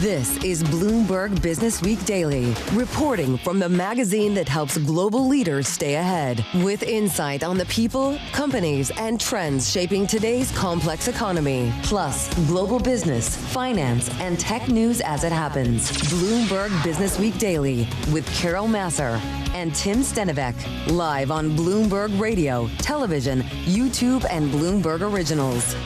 This is Bloomberg Businessweek Daily, reporting from the magazine that helps global leaders stay ahead, with insight on the people, companies, and trends shaping today's complex economy, plus global business, finance, and tech news as it happens. Bloomberg Businessweek Daily with Carol Masser and Tim Stenivek, live on Bloomberg Radio, television, YouTube, and Bloomberg Originals.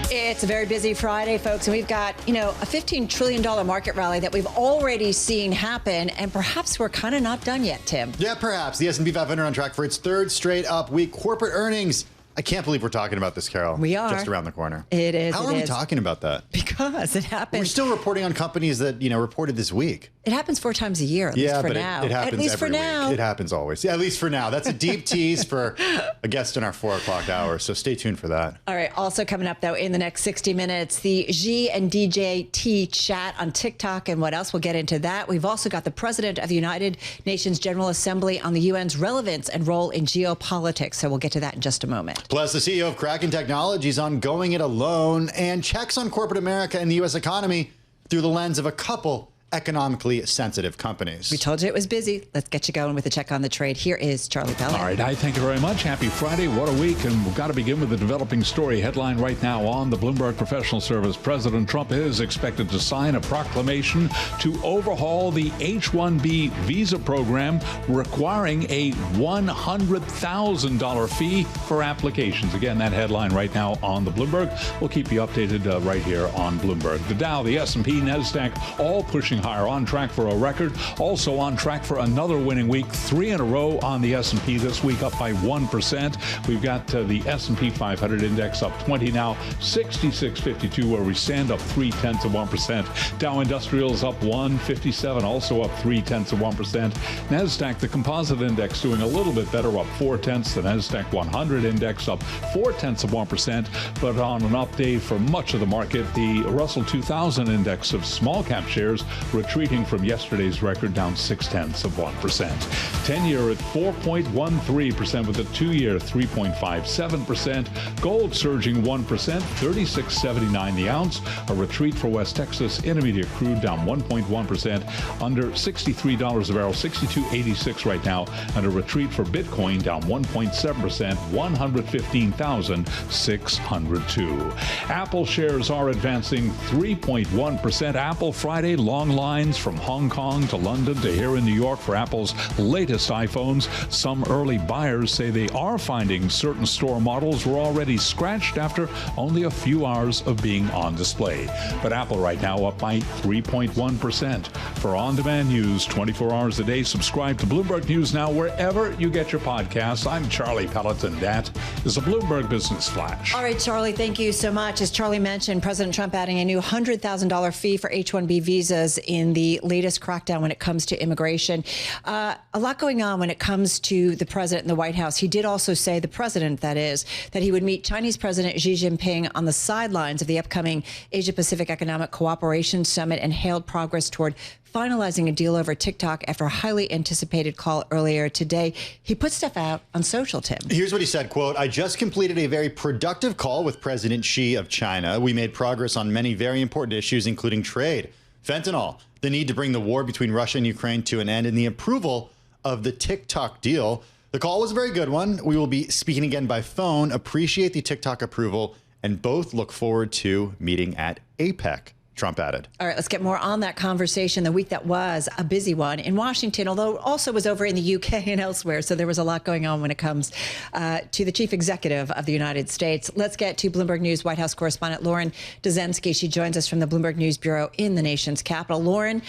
It's a very busy Friday, folks, and we've got, a $15 trillion market rally that we've already seen happen, and perhaps we're kind of not done yet, Tim. Yeah, perhaps. The S&P 500 on track for its third straight up week. Corporate earnings. I can't believe we're talking about this, Carol. We are. Just around the corner. It is. How are we talking about that? Because it happens. We're still reporting on companies that, reported this week. It happens 4 times a year, at least for now. It happens at least every for now. Week. It happens always. Yeah, at least for now. That's a deep tease for a guest in our 4 o'clock hour, so stay tuned for that. All right. Also coming up, though, in the next 60 minutes, the Xi and DJT chat on TikTok and what else. We'll get into that. We've also got the president of the United Nations General Assembly on the UN's relevance and role in geopolitics, so we'll get to that in just a moment. Plus, the CEO of Kraken Technologies on going it alone and checks on corporate America and the U.S. economy through the lens of a couple economically sensitive companies. We told you it was busy. Let's get you going with a check on the trade. Here is Charlie Pellet. All right, thank you very much. Happy Friday. What a week. And we've got to begin with the developing story headline right now on the Bloomberg Professional Service. President Trump is expected to sign a proclamation to overhaul the H-1B visa program, requiring a $100,000 fee for applications. Again, that headline right now on the Bloomberg. We'll keep you updated right here on Bloomberg. The Dow, the S&P, NASDAQ, all pushing higher, on track for a record, also on track for another winning week, 3 in a row on the S&P this week, up by 1%. We've got the S&P 500 index up 20 now, 66.52, where we stand up 0.3%. Dow Industrials up 157, also up 0.3%. NASDAQ, the composite index, doing a little bit better, up 0.4. The NASDAQ 100 index up 0.4%. But on an up day for much of the market, the Russell 2000 index of small cap shares retreating from yesterday's record, down 0.6%. 10-year at 4.13%, with a 2-year 3.57%. Gold surging 1%, 36.79 the ounce. A retreat for West Texas Intermediate crude down 1.1%, under $63 a barrel, 62.86 right now. And a retreat for Bitcoin down 1.7%, 115,602. Apple shares are advancing 3.1%. Apple Friday, long lines from Hong Kong to London to here in New York for Apple's latest iPhones. Some early buyers say they are finding certain store models were already scratched after only a few hours of being on display. But Apple right now up by 3.1%. For on-demand news 24 hours a day, subscribe to Bloomberg News Now wherever you get your podcasts. I'm Charlie Pellet, and that is a Bloomberg Business Flash. All right, Charlie, thank you so much. As Charlie mentioned, President Trump adding a new $100,000 fee for H-1B visas in the latest crackdown when it comes to immigration. A lot going on when it comes to the president in the White House. He did also say, the president, that is, that he would meet Chinese President Xi Jinping on the sidelines of the upcoming Asia-Pacific Economic Cooperation Summit, and hailed progress toward finalizing a deal over TikTok after a highly anticipated call earlier today. He put stuff out on social, Tim. Here's what he said, quote, "I just completed a very productive call with President Xi of China. We made progress on many very important issues, including trade, fentanyl, the need to bring the war between Russia and Ukraine to an end, and the approval of the TikTok deal. The call was a very good one. We will be speaking again by phone. Appreciate the TikTok approval, and both look forward to meeting at APEC," Trump added. All right, let's get more on that conversation. The week that was a busy one in Washington, although also was over in the UK and elsewhere. So there was a lot going on when it comes to the chief executive of the United States. Let's get to Bloomberg News White House correspondent Lauren Dezenski. She joins us from the Bloomberg News Bureau in the nation's capital. Lauren,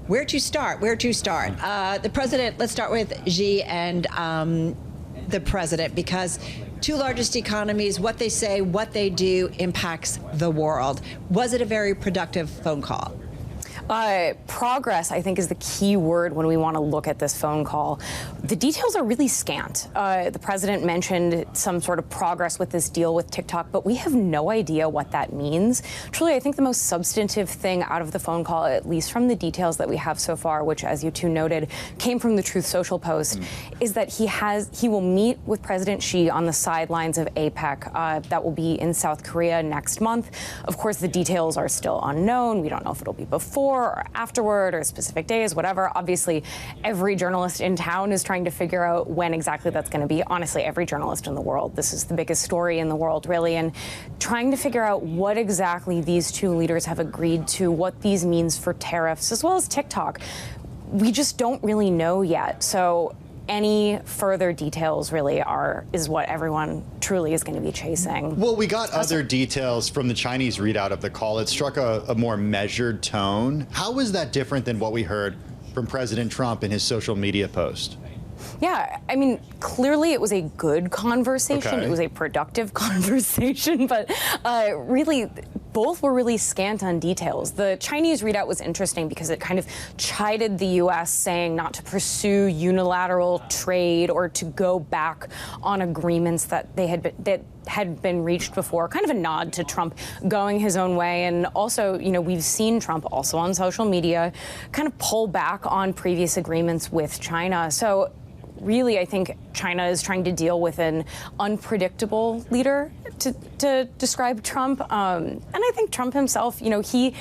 where to start? The president, let's start with Xi and the president, because two largest economies, what they say, what they do impacts the world. Was it a very productive phone call? Progress, I think, is the key word when we want to look at this phone call. The details are really scant. The president mentioned some sort of progress with this deal with TikTok, but we have no idea what that means. Truly, I think the most substantive thing out of the phone call, at least from the details that we have so far, which, as you two noted, came from the Truth Social post, is that he will meet with President Xi on the sidelines of APEC. That will be in South Korea next month. Of course, the details are still unknown. We don't know if it'll be before or afterward or specific days, whatever. Obviously, every journalist in town is trying to figure out when exactly that's going to be. Honestly, every journalist in the world. This is the biggest story in the world, really, and trying to figure out what exactly these two leaders have agreed to, what these means for tariffs, as well as TikTok. We just don't really know yet. So any further details really is what everyone truly is going to be chasing. Well, we got other details from the Chinese readout of the call. It struck a more measured tone. How was that different than what we heard from President Trump in his social media post? Yeah, I mean, clearly it was a good conversation. Okay. It was a productive conversation, but really, both were really scant on details. The Chinese readout was interesting because it kind of chided the U.S., saying not to pursue unilateral trade or to go back on agreements that had been reached before, kind of a nod to Trump going his own way. And also, we've seen Trump also on social media kind of pull back on previous agreements with China. So really, I think China is trying to deal with an unpredictable leader, to describe Trump. And I think Trump himself, he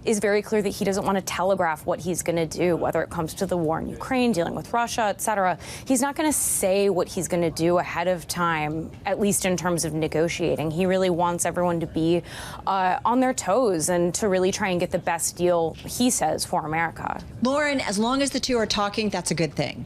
is very clear that he doesn't want to telegraph what he's going to do, whether it comes to the war in Ukraine, dealing with Russia, et cetera. He's not going to say what he's going to do ahead of time, at least in terms of negotiating. He really wants everyone to be on their toes and to really try and get the best deal, he says, for America. Lauren, as long as the two are talking, that's a good thing.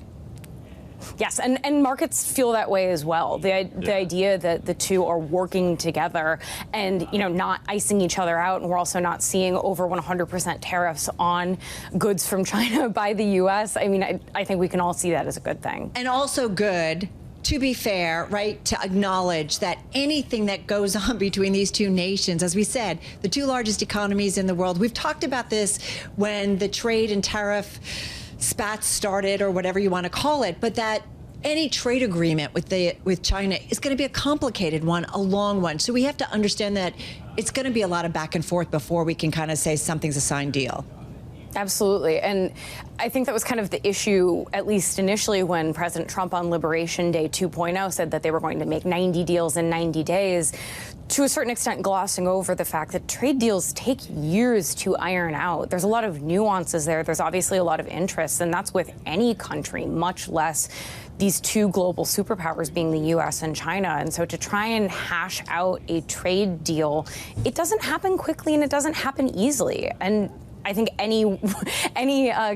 Yes, and markets feel that way as well. The idea that the two are working together and, not icing each other out, and we're also not seeing over 100% tariffs on goods from China by the U.S. I mean, I think we can all see that as a good thing. And also good, to be fair, right, to acknowledge that anything that goes on between these two nations, as we said, the two largest economies in the world, we've talked about this when the trade and tariff spats started, or whatever you want to call it, but that any trade agreement with China is going to be a complicated one, a long one. So we have to understand that it's going to be a lot of back and forth before we can kind of say something's a signed deal. Absolutely. And I think that was kind of the issue, at least initially, when President Trump on Liberation Day 2.0 said that they were going to make 90 deals in 90 days, to a certain extent glossing over the fact that trade deals take years to iron out. There's a lot of nuances there. There's obviously a lot of interest, and that's with any country, much less these two global superpowers being the U.S. and China. And so to try and hash out a trade deal, it doesn't happen quickly and it doesn't happen easily. And I think any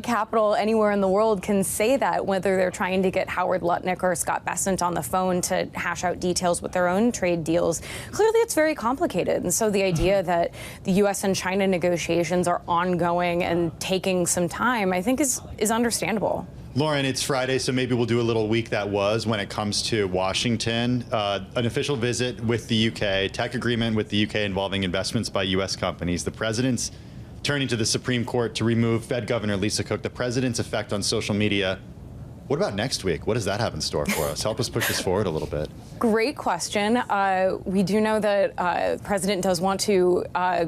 capital anywhere in the world can say that, whether they're trying to get Howard Lutnick or Scott Bessent on the phone to hash out details with their own trade deals. Clearly, it's very complicated. And so the idea that the U.S. and China negotiations are ongoing and taking some time, I think is understandable. Lauren, it's Friday, so maybe we'll do a little week that was when it comes to Washington. An official visit with the UK, tech agreement with the UK involving investments by U.S. companies. The president's turning to the Supreme Court to remove Fed Governor Lisa Cook, the president's effect on social media. What about next week? What does that have in store for us? Help us push this forward a little bit. Great question. We do know that the president does want to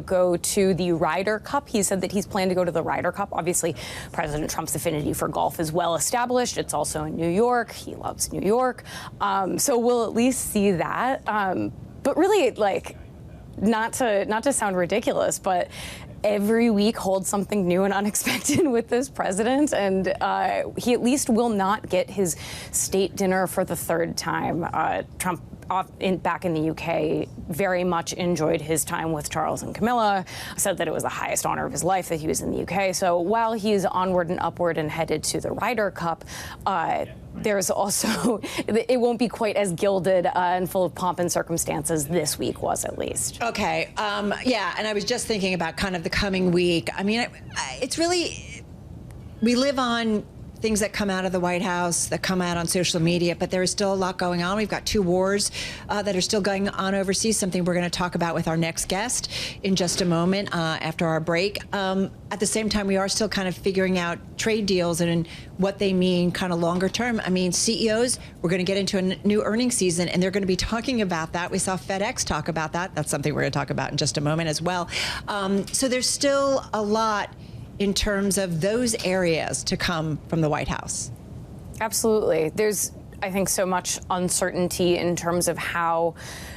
go to the Ryder Cup. He said that he's planned to go to the Ryder Cup. Obviously, President Trump's affinity for golf is well established. It's also in New York. He loves New York. So we'll at least see that. But really, not to sound ridiculous, but every week holds something new and unexpected with this president, and he at least will not get his state dinner for the third time. Trump, back in the UK, very much enjoyed his time with Charles and Camilla, said that it was the highest honor of his life that he was in the UK. So while he's onward and upward and headed to the Ryder Cup, there's also, it won't be quite as gilded and full of pomp and circumstances this week was, at least. Okay. Yeah. And I was just thinking about kind of the coming week. I mean, it's really, we live on things that come out of the White House, that come out on social media, but there is still a lot going on. We've got 2 wars that are still going on overseas, something we're going to talk about with our next guest in just a moment after our break. At the same time, we are still kind of figuring out trade deals and what they mean kind of longer term. I mean, CEOs, we're going to get into a new earnings season, and they're going to be talking about that. We saw FedEx talk about that. That's something we're going to talk about in just a moment as well. So there's still a lot in terms of those areas to come from the White House. Absolutely. There's, I think, so much uncertainty in terms of how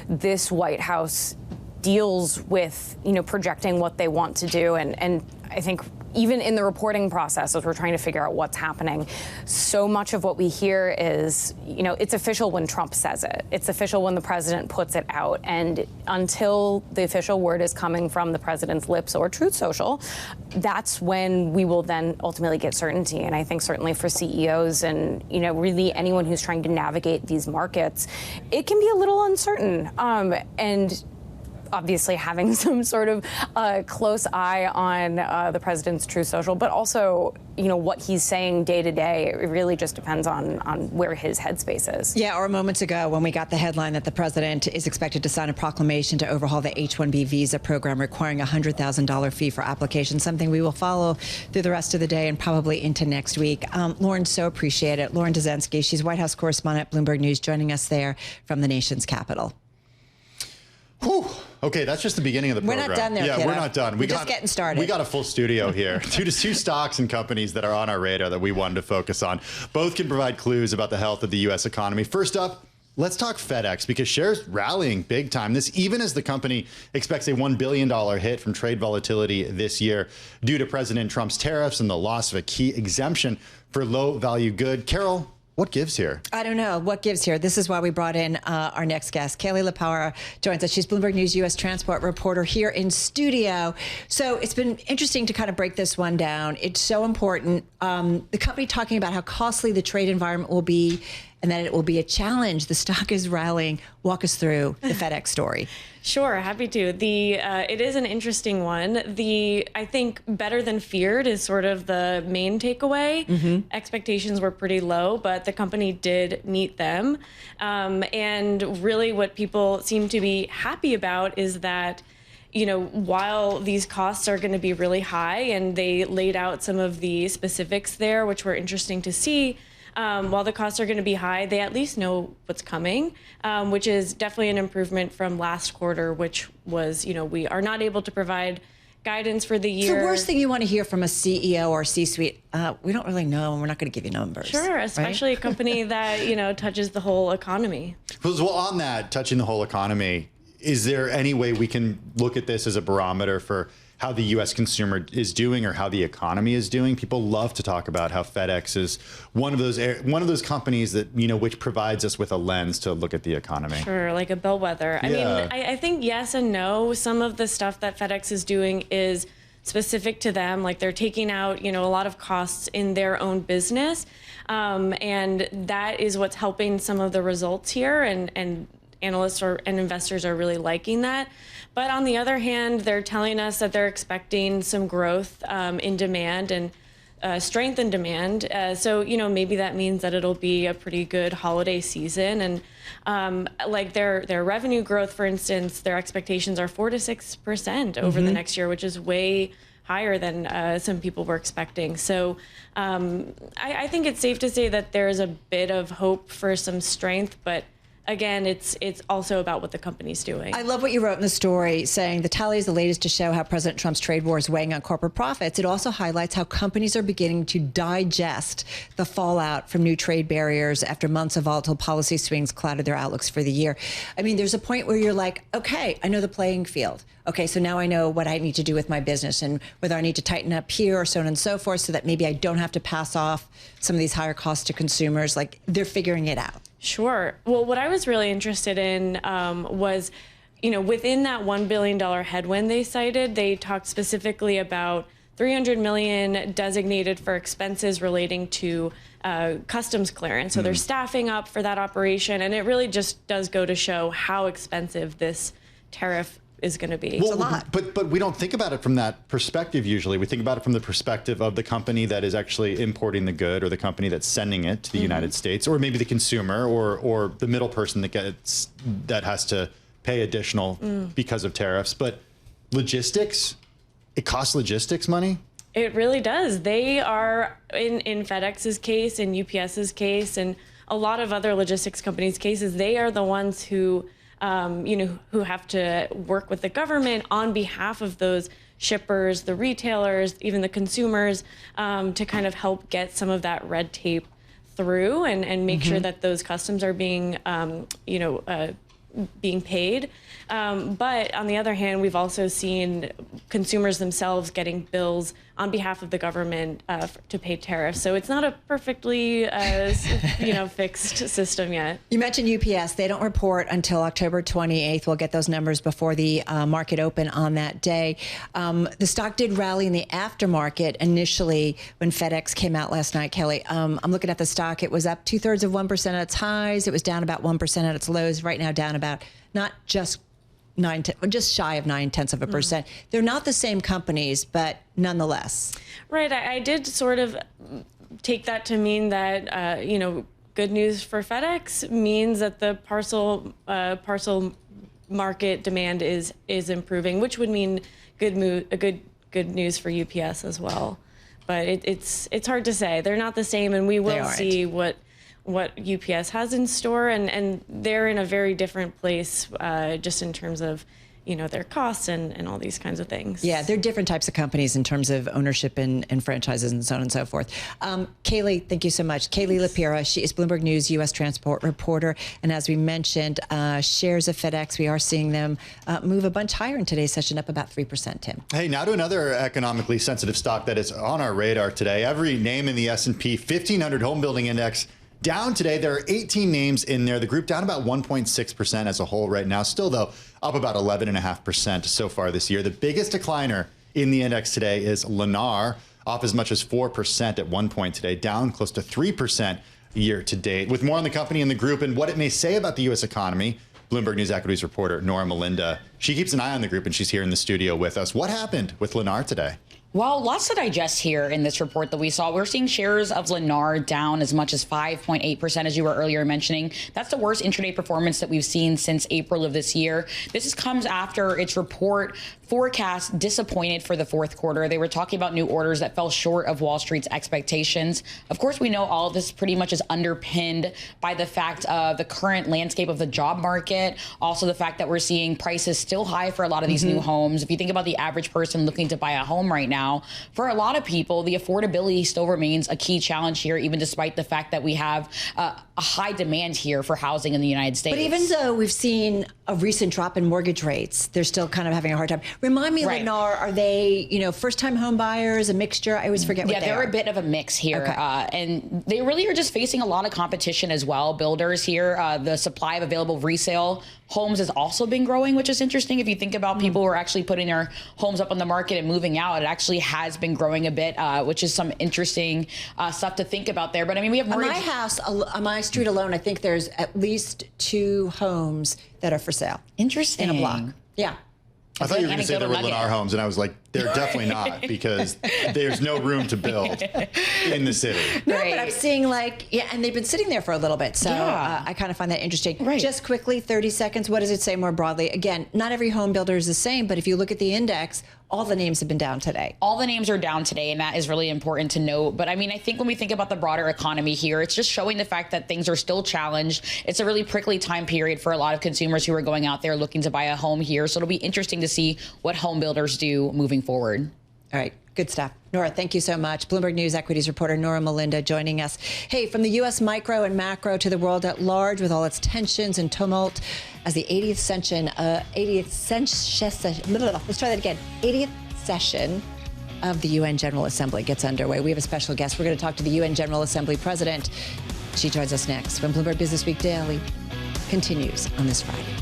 this White House deals with, projecting what they want to do. And I think even in the reporting process, as we're trying to figure out what's happening, so much of what we hear is, it's official when Trump says it. It's official when the president puts it out. And until the official word is coming from the president's lips or Truth Social, that's when we will then ultimately get certainty. And I think certainly for CEOs and, really anyone who's trying to navigate these markets, it can be a little uncertain. And obviously having some sort of close eye on the president's Truth Social, but also, what he's saying day to day. It really just depends on where his headspace is. Yeah, or moments ago when we got the headline that the president is expected to sign a proclamation to overhaul the H-1B visa program, requiring a $100,000 fee for applications, something we will follow through the rest of the day and probably into next week. Lauren, so appreciate it. Lauren Dezenski, she's White House correspondent at Bloomberg News, joining us there from the nation's capital. Whew. Okay, that's just the beginning of the program. We're not done there, Yeah, kiddo. we're not done. We're just getting started. We got a full studio here. two stocks and companies that are on our radar that we wanted to focus on. Both can provide clues about the health of the U.S. economy. First up, let's talk FedEx, because shares rallying big time. This even as the company expects a $1 billion hit from trade volatility this year due to President Trump's tariffs and the loss of a key exemption for low-value good. Carol, what gives here? I don't know. What gives here? This is why we brought in our next guest. Cailley LaPara joins us. She's Bloomberg News U.S. transport reporter here in studio. So it's been interesting to kind of break this one down. It's so important. The company talking about how costly the trade environment will be and that it will be a challenge. The stock is rallying. Walk us through the FedEx story. Sure, happy to. It is an interesting one. I think better than feared is sort of the main takeaway. Mm-hmm. Expectations were pretty low, but the company did meet them. And really what people seem to be happy about is that, while these costs are going to be really high, and they laid out some of the specifics there, which were interesting to see, while the costs are going to be high, they at least know what's coming, which is definitely an improvement from last quarter, which was, we are not able to provide guidance for the year. It's the worst thing you want to hear from a CEO or C-suite. We don't really know, and we're not going to give you numbers. Sure, especially right? A company that, touches the whole economy. Well, on that, touching the whole economy, is there any way we can look at this as a barometer for how the U.S. consumer is doing or how the economy is doing? People love to talk about how FedEx is one of those companies that, which provides us with a lens to look at the economy. Sure, like a bellwether. I mean, I think yes and no. Some of the stuff that FedEx is doing is specific to them. Like they're taking out, a lot of costs in their own business. And that is what's helping some of the results here. And analysts and investors are really liking that. But on the other hand, they're telling us that they're expecting some growth in demand and strength in demand. So, maybe that means that it'll be a pretty good holiday season. And like their revenue growth, for instance, their expectations are 4 to 6% over the next year, which is way higher than some people were expecting. So I think it's safe to say that there's a bit of hope for some strength, but again, it's also about what the company's doing. I love what you wrote in the story, saying the tally is the latest to show how President Trump's trade war is weighing on corporate profits. It also highlights how companies are beginning to digest the fallout from new trade barriers after months of volatile policy swings clouded their outlooks for the year. I mean, there's a point where you're like, okay, I know the playing field. Okay, so now I know what I need to do with my business and whether I need to tighten up here or so on and so forth so that maybe I don't have to pass off some of these higher costs to consumers. Like, they're figuring it out. Sure. Well, what I was really interested in was, within that $1 billion headwind they cited, they talked specifically about $300 million designated for expenses relating to customs clearance. So they're staffing up for that operation. And it really just does go to show how expensive this tariff going to be. It's a lot. But we don't think about it from that perspective usually. We think about it from the perspective of the company that is actually importing the good, or the company that's sending it to the United States, or maybe the consumer, or the middle person that has to pay additional because of tariffs. But logistics, it costs logistics money. It really does. They are, in FedEx's case, in UPS's case, and a lot of other logistics companies' cases, they are the ones who, who have to work with the government on behalf of those shippers, the retailers, even the consumers, to kind of help get some of that red tape through and make sure that those customs are being, being paid. But on the other hand, we've also seen consumers themselves getting bills on behalf of the government to pay tariffs. So it's not a perfectly, fixed system yet. You mentioned UPS. They don't report until October 28th. We'll get those numbers before the market open on that day. The stock did rally in the aftermarket initially when FedEx came out last night, Cailley. I'm looking at the stock. It was up 2/3% at its highs. It was down about 1% at its lows. Right now down about not just just shy of 0.9%. They're not the same companies, but nonetheless. Right. I did sort of take that to mean that, good news for FedEx means that the parcel market demand is improving, which would mean good news for UPS as well. But it's hard to say. They're not the same, and we will see what UPS has in store, and they're in a very different place just in terms of their costs and all these kinds of things. Yeah, they're different types of companies in terms of ownership and franchises and so on and so forth. Cailley, thank you so much. Cailley LaPara, she is Bloomberg News U.S. transport reporter, and as we mentioned, shares of FedEx, we are seeing them move a bunch higher in today's session, up about 3%, Tim. Hey, now to another economically sensitive stock that is on our radar today. Every name in the S&P 1500 Home Building Index down today. There are 18 names in there. The group down about 1.6% as a whole right now. Still, though, up about 11.5% so far this year. The biggest decliner in the index today is Lennar, off as much as 4% at one point today, down close to 3% year to date. With more on the company and the group and what it may say about the U.S. economy, Bloomberg News equities reporter Norah Mulinda. She keeps an eye on the group, and she's here in the studio with us. What happened with Lennar today? Well, lots to digest here in this report that we saw. We're seeing shares of Lennar down as much as 5.8%, as you were earlier mentioning. That's the worst intraday performance that we've seen since April of this year. This comes after its report forecast disappointed for the fourth quarter. They were talking about new orders that fell short of Wall Street's expectations. Of course, we know all of this pretty much is underpinned by the fact of the current landscape of the job market. Also, the fact that we're seeing prices still high for a lot of these new homes. If you think about the average person looking to buy a home right now, for a lot of people, the affordability still remains a key challenge here, even despite the fact that we have a high demand here for housing in the United States. But even though we've seen a recent drop in mortgage rates, they're still kind of having a hard time. Remind me, Lennar, are they, first-time home buyers, a mixture? I always forget what they are. Yeah, they're a bit of a mix here. Okay. And they really are just facing a lot of competition as well. Builders here, the supply of available resale homes has also been growing, which is interesting. If you think about people who are actually putting their homes up on the market and moving out, it actually has been growing a bit, which is some interesting stuff to think about there. But I mean, we have on my house, on my street alone, I think there's at least 2 homes that are for sale. Interesting. In a block. Yeah. I thought you were going to say there were Lennar homes, and I was like, they're definitely not, because there's no room to build in the city. No, but I'm seeing and they've been sitting there for a little bit, so I kind of find that interesting. Right. Just quickly, 30 seconds, what does it say more broadly? Again, not every home builder is the same, but if you look at the index, all the names have been down today. All the names are down today, and that is really important to note. But I mean, I think when we think about the broader economy here, it's just showing the fact that things are still challenged. It's a really prickly time period for a lot of consumers who are going out there looking to buy a home here. So it'll be interesting to see what home builders do moving forward. All right. Good stuff. Norah, thank you so much. Bloomberg News equities reporter Norah Mulinda joining us. Hey, from the U.S. micro and macro to the world at large with all its tensions and tumult as the 80th session of the UN General Assembly gets underway. We have a special guest. We're going to talk to the UN General Assembly President. She joins us next when Bloomberg Businessweek Daily continues on this Friday.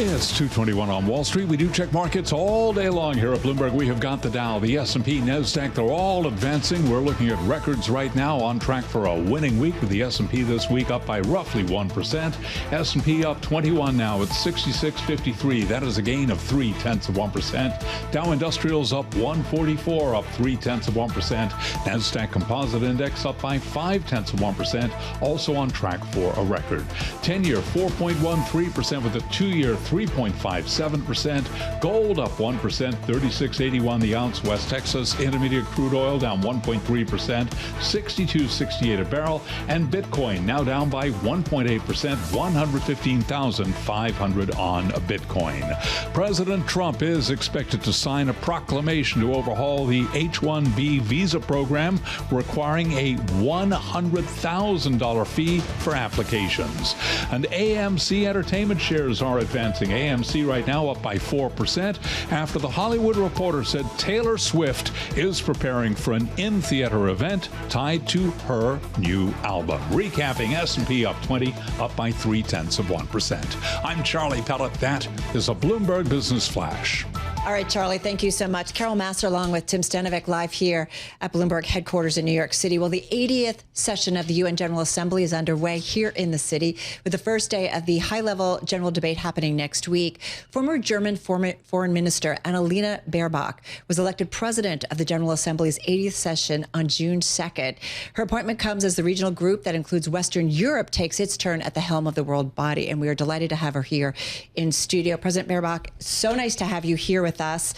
It's 2:21 on Wall Street. We do check markets all day long here at Bloomberg. We have got the Dow, the S&P, NASDAQ. They're all advancing. We're looking at records right now, on track for a winning week with the S&P this week up by roughly 1%. S&P up 21 now at 66.53. That is a gain of 0.3%. Dow Industrials up 144, up 0.3%. NASDAQ Composite Index up by 0.5%, also on track for a record. 10-year 4.13% with a 2-year 3.57%. Gold up 1%, 36.81 the ounce. West Texas Intermediate crude oil down 1.3%, 62.68 a barrel. And Bitcoin now down by 1.8%, 115,500 on a Bitcoin. President Trump is expected to sign a proclamation to overhaul the H-1B visa program, requiring a $100,000 fee for applications. And AMC Entertainment shares are advancing. AMC right now up by 4% after the Hollywood Reporter said Taylor Swift is preparing for an in-theater event tied to her new album. Recapping, S&P up 20, up by 0.3%. I'm Charlie Pellet. That is a Bloomberg Business Flash. All right, Charlie, thank you so much. Carol Master along with Tim Stenovic live here at Bloomberg headquarters in New York City. Well, the 80th session of the UN General Assembly is underway here in the city with the first day of the high-level general debate happening next week. Former German Foreign Minister Annalena Baerbock was elected president of the General Assembly's 80th session on June 2nd. Her appointment comes as the regional group that includes Western Europe takes its turn at the helm of the world body, and we are delighted to have her here in studio. President Baerbock, so nice to have you here with us.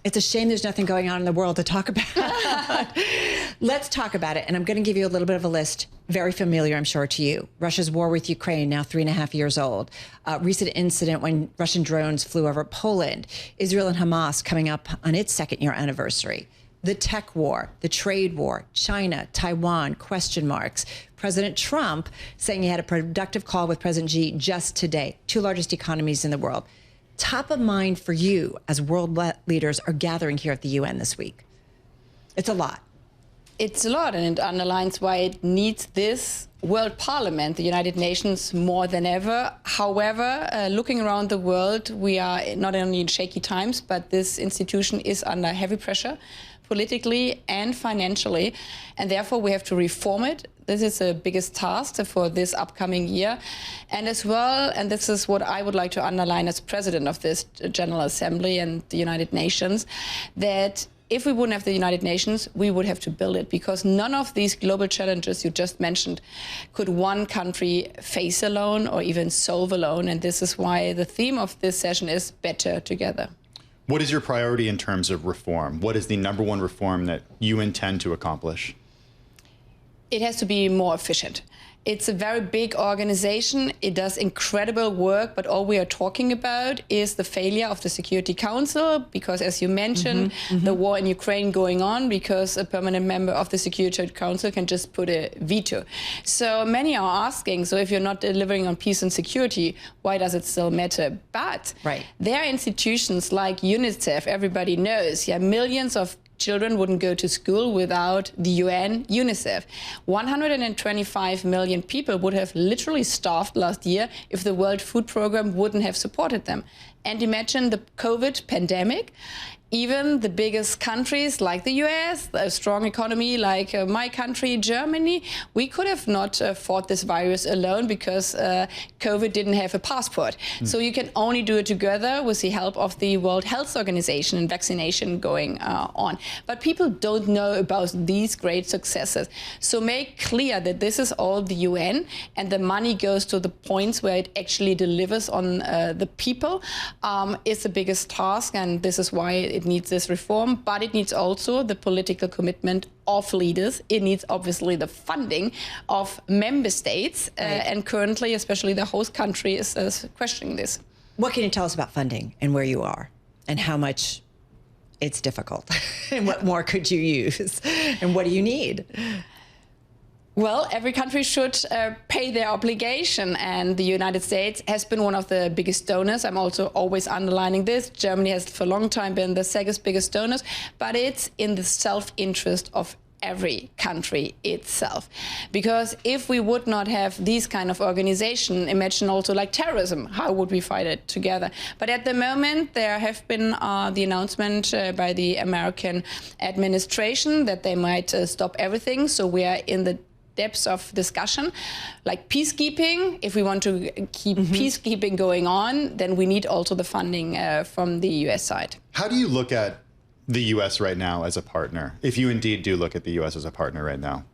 It's a shame there's nothing going on in the world to talk about. Let's talk about it. And I'm going to give you a little bit of a list, very familiar, I'm sure, to you. Russia's war with Ukraine, now 3.5 years old. Recent incident when Russian drones flew over Poland. Israel and Hamas coming up on its second-year anniversary. The tech war, the trade war, China, Taiwan, question marks. President Trump saying he had a productive call with President Xi just today, two largest economies in the world. Top of mind for you as world leaders are gathering here at the UN this week? It's a lot. It's a lot, and it underlines why it needs this World Parliament, the United Nations, more than ever. However, looking around the world, we are not only in shaky times, but this institution is under heavy pressure, politically and financially, and therefore we have to reform it. This is the biggest task for this upcoming year. And as well, and this is what I would like to underline as president of this General Assembly and the United Nations, that if we wouldn't have the United Nations, we would have to build it, because none of these global challenges you just mentioned could one country face alone or even solve alone. And this is why the theme of this session is better together. What is your priority in terms of reform? What is the #1 reform that you intend to accomplish? It has to be more efficient. It's a very big organization. It does incredible work, but all we are talking about is the failure of the Security Council, because as you mentioned, the war in Ukraine going on, because a permanent member of the Security Council can just put a veto. So many are asking, so if you're not delivering on peace and security, why does it still matter? But there are institutions like UNICEF, everybody knows, millions of children wouldn't go to school without the UN, UNICEF. 125 million people would have literally starved last year if the World Food Programme wouldn't have supported them. And imagine the COVID pandemic. Even the biggest countries like the US, a strong economy like my country, Germany, we could have not fought this virus alone because COVID didn't have a passport. So you can only do it together with the help of the World Health Organization and vaccination going on. But people don't know about these great successes. So make clear that this is all the UN and the money goes to the points where it actually delivers on the people is the biggest task, and this is why it needs this reform, but it needs also the political commitment of leaders. It needs obviously the funding of member states, and currently, especially the host country is questioning this. What can you tell us about funding and where you are and how much it's difficult? And what more could you use? And what do you need? Well, every country should pay their obligation, and the United States has been one of the biggest donors. I'm also always underlining this. Germany has for a long time been the second biggest donors, but it's in the self-interest of every country itself. Because if we would not have these kind of organization, imagine also like terrorism, how would we fight it together? But at the moment, there have been the announcement by the American administration that they might stop everything. So we are in the depths of discussion, like peacekeeping. If we want to keep peacekeeping going on, then we need also the funding from the US side. How do you look at the U.S. right now as a partner, if you indeed do look at the U.S. as a partner right now?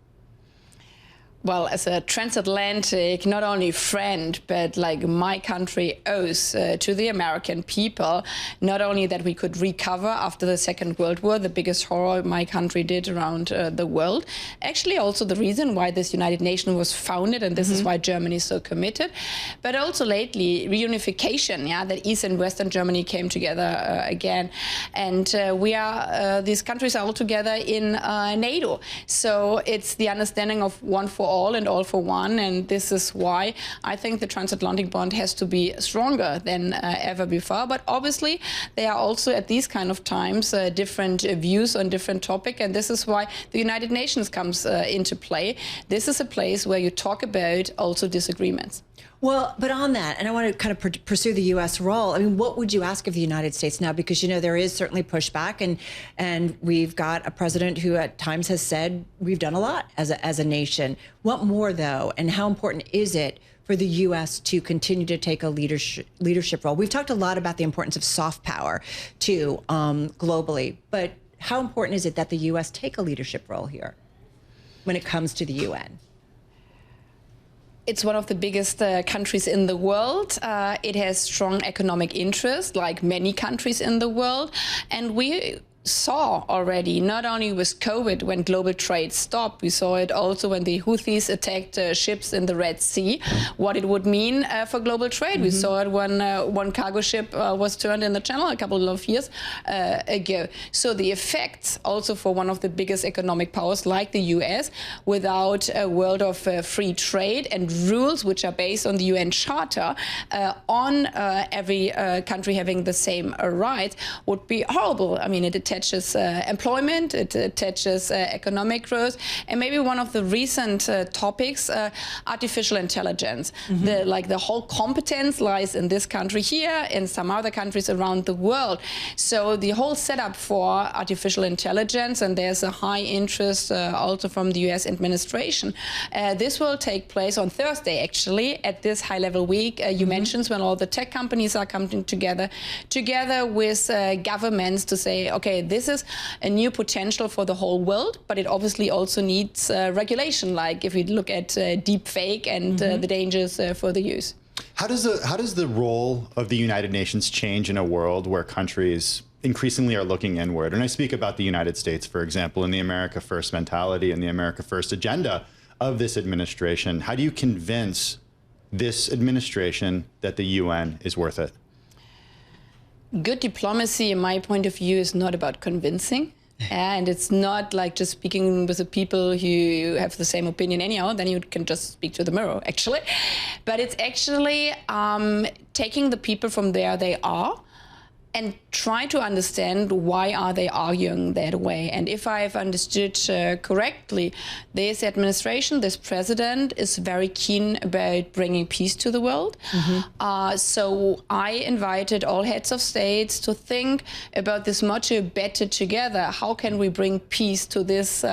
Well, as a transatlantic, not only friend, but like my country owes to the American people, not only that we could recover after the Second World War, the biggest horror my country did around the world. Actually, also the reason why this United Nations was founded, and this is why Germany is so committed. But also lately, reunification, that East and Western Germany came together again. And these countries are all together in NATO. So it's the understanding of one for all and all for one, and this is why I think the transatlantic bond has to be stronger than ever before. But obviously, there are also at these kind of times different views on different topics, and this is why the United Nations comes into play. This is a place where you talk about also disagreements. Well, but on that, and I want to kind of pursue the U.S. role. I mean, what would you ask of the United States now? Because, there is certainly pushback, and we've got a president who at times has said we've done a lot as a nation. What more, though, and how important is it for the U.S. to continue to take a leadership role? We've talked a lot about the importance of soft power, too, globally. But how important is it that the U.S. take a leadership role here when it comes to the UN? It's one of the biggest countries in the world. It has strong economic interest, like many countries in the world. And we saw already, not only with COVID, when global trade stopped, we saw it also when the Houthis attacked ships in the Red Sea, what it would mean for global trade. We saw it when one cargo ship was turned in the channel a couple of years ago. So the effects also for one of the biggest economic powers like the US, without a world of free trade and rules which are based on the UN Charter on every country having the same rights, would be horrible. I mean, it attaches employment, it attaches economic growth, and maybe one of the recent topics, artificial intelligence. The whole competence lies in this country here, in some other countries around the world. So the whole setup for artificial intelligence, and there's a high interest also from the US administration. This will take place on Thursday, actually, at this high-level week you mentioned, when all the tech companies are coming together with governments to say, okay, this is a new potential for the whole world, but it obviously also needs regulation, like if we look at deep fake and the dangers for the use. How does the role of the United Nations change in a world where countries increasingly are looking inward? And I speak about the United States, for example, and the America First mentality and the America First agenda of this administration. How do you convince this administration that the UN is worth it? Good diplomacy, in my point of view, is not about convincing. And it's not like just speaking with the people who have the same opinion anyhow, then you can just speak to the mirror, actually. But it's actually taking the people from there they are and try to understand why are they arguing that way. And if I've understood correctly, this administration, this president is very keen about bringing peace to the world. So I invited all heads of states to think about this much better together. How can we bring peace to this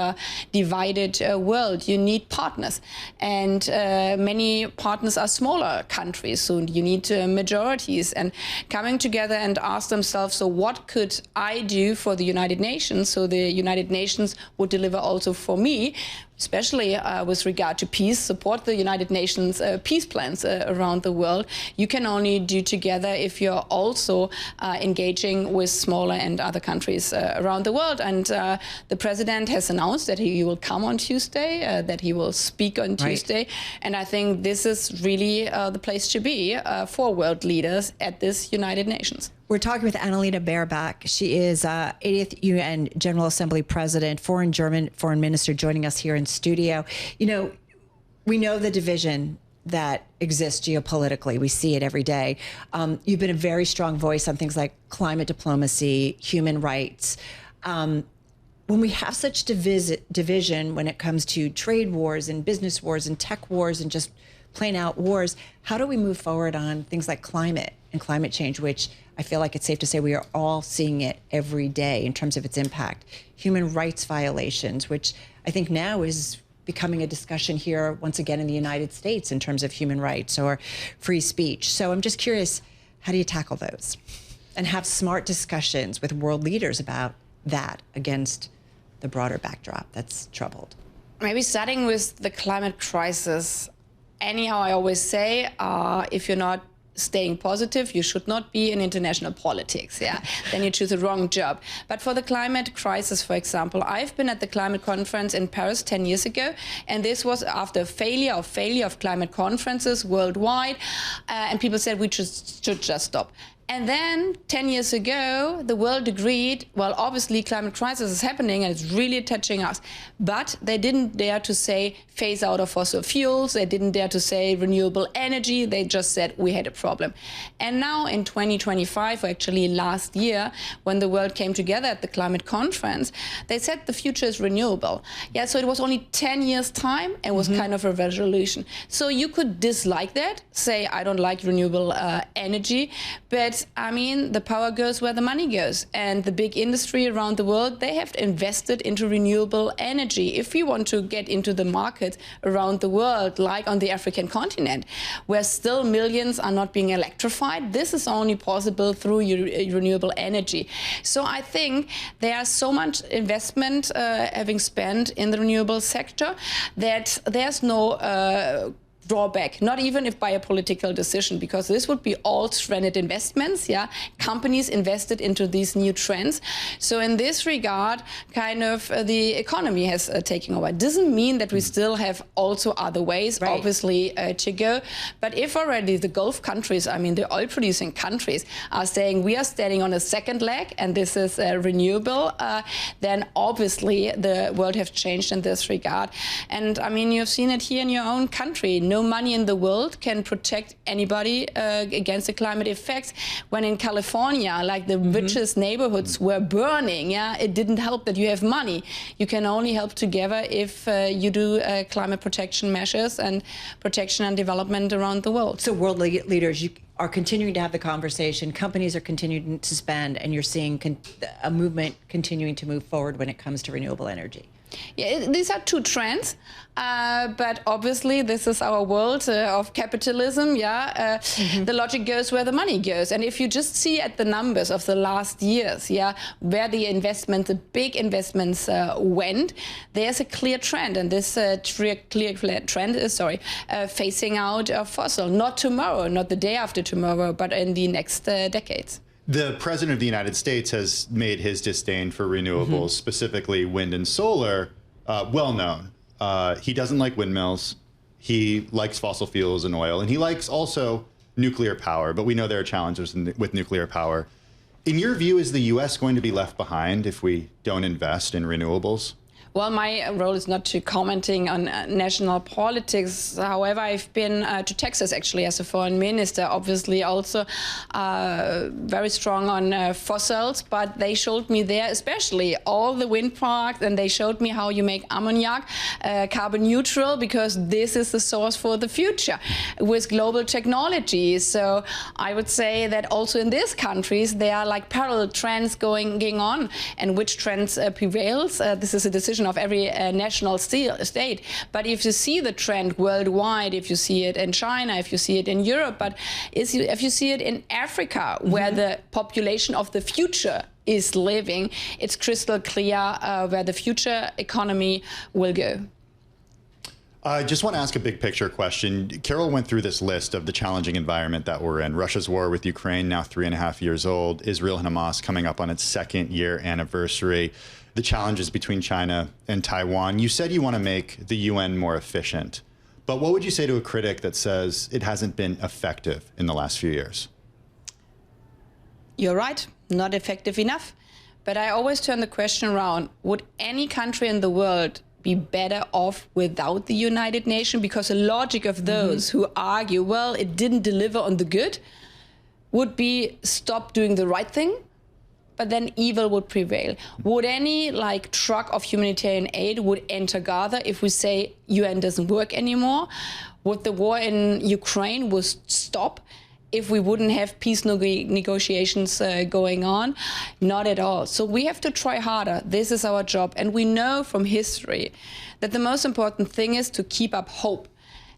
divided world? You need partners. And many partners are smaller countries, so you need majorities. And coming together and ask themselves, so what could I do for the United Nations so the United Nations would deliver also for me, especially with regard to peace, support the United Nations peace plans around the world. You can only do together if you're also engaging with smaller and other countries around the world. And the president has announced that he will come on Tuesday, that he will speak on Tuesday. And I think this is really the place to be for world leaders at this United Nations. We're talking with Annalena Baerbock. She is 80th UN General Assembly President, German Foreign Minister, joining us here in studio. You know, we know the division that exists geopolitically. We see it every day. You've been a very strong voice on things like climate diplomacy, human rights. when we have such division when it comes to trade wars and business wars and tech wars and just plain out wars, how do we move forward on things like climate and climate change, which I feel like it's safe to say we are all seeing it every day in terms of its impact? Human rights violations, which I think now is becoming a discussion here once again in the United States in terms of human rights or free speech. So I'm just curious, how do you tackle those and have smart discussions with world leaders about that against the broader backdrop that's troubled? Maybe starting with the climate crisis. Anyhow, I always say, if you're not staying positive, you should not be in international politics. Yeah, then you choose the wrong job. But for the climate crisis, for example, I've been at the climate conference in Paris 10 years ago, and this was after failure of climate conferences worldwide, and people said we should just stop. And then 10 years ago, the world agreed, well, obviously climate crisis is happening and it's really touching us. But they didn't dare to say phase out of fossil fuels. They didn't dare to say renewable energy. They just said we had a problem. And now in 2025, or actually last year, when the world came together at the climate conference, they said the future is renewable. Yeah, so it was only 10 years time and was kind of a resolution. So you could dislike that, say, I don't like renewable energy, but I mean, the power goes where the money goes. And the big industry around the world, they have invested into renewable energy. If we want to get into the market around the world, like on the African continent, where still millions are not being electrified, this is only possible through renewable energy. So I think there's so much investment having spent in the renewable sector that there's no drawback, not even if by a political decision, because this would be all trended investments, yeah, companies invested into these new trends. So in this regard, kind of the economy has taken over. It doesn't mean that we still have also other ways, obviously, to go. But if already the Gulf countries, I mean, the oil producing countries are saying we are standing on a second leg and this is renewable, then obviously the world has changed in this regard. And I mean, you've seen it here in your own country. No money in the world can protect anybody against the climate effects. When in California, like the richest neighborhoods were burning, yeah, it didn't help that you have money. You can only help together if you do climate protection measures and protection and development around the world. So world leaders, you are continuing to have the conversation, companies are continuing to spend, and you're seeing a movement continuing to move forward when it comes to renewable energy. Yeah, these are two trends, but obviously this is our world of capitalism. Yeah, the logic goes where the money goes, and if you just see at the numbers of the last years, yeah, where the investment, the big investments went, there's a clear trend, and this clear trend is phasing out of fossil. Not tomorrow, not the day after tomorrow, but in the next decades. The president of the United States has made his disdain for renewables, specifically wind and solar, well known. He doesn't like windmills. He likes fossil fuels and oil, and he likes also nuclear power. But we know there are challenges with nuclear power. In your view, is the U.S. going to be left behind if we don't invest in renewables? Well, my role is not to commenting on national politics. However, I've been to Texas, actually, as a foreign minister, obviously also very strong on fossils. But they showed me there, especially all the wind parks, and they showed me how you make ammonia carbon neutral, because this is the source for the future with global technology. So I would say that also in these countries, there are like parallel trends going on, and which trends prevails. This is a decision of every national state. But if you see the trend worldwide, if you see it in China, if you see it in Europe, but if you see it in Africa, where the population of the future is living, it's crystal clear where the future economy will go. I just want to ask a big picture question. Carol went through this list of the challenging environment that we're in. Russia's war with Ukraine, now 3.5 years old. Israel and Hamas coming up on its second year anniversary. The challenges between China and Taiwan. You said you want to make the UN more efficient. But what would you say to a critic that says it hasn't been effective in the last few years? You're right, not effective enough. But I always turn the question around. Would any country in the world be better off without the United Nations? Because the logic of those who argue, well, it didn't deliver on the good, would be stop doing the right thing. but then evil would prevail. Would any truck of humanitarian aid would enter Gaza if we say UN doesn't work anymore? Would the war in Ukraine would stop if we wouldn't have peace negotiations going on? Not at all. So we have to try harder. This is our job. And we know from history that the most important thing is to keep up hope.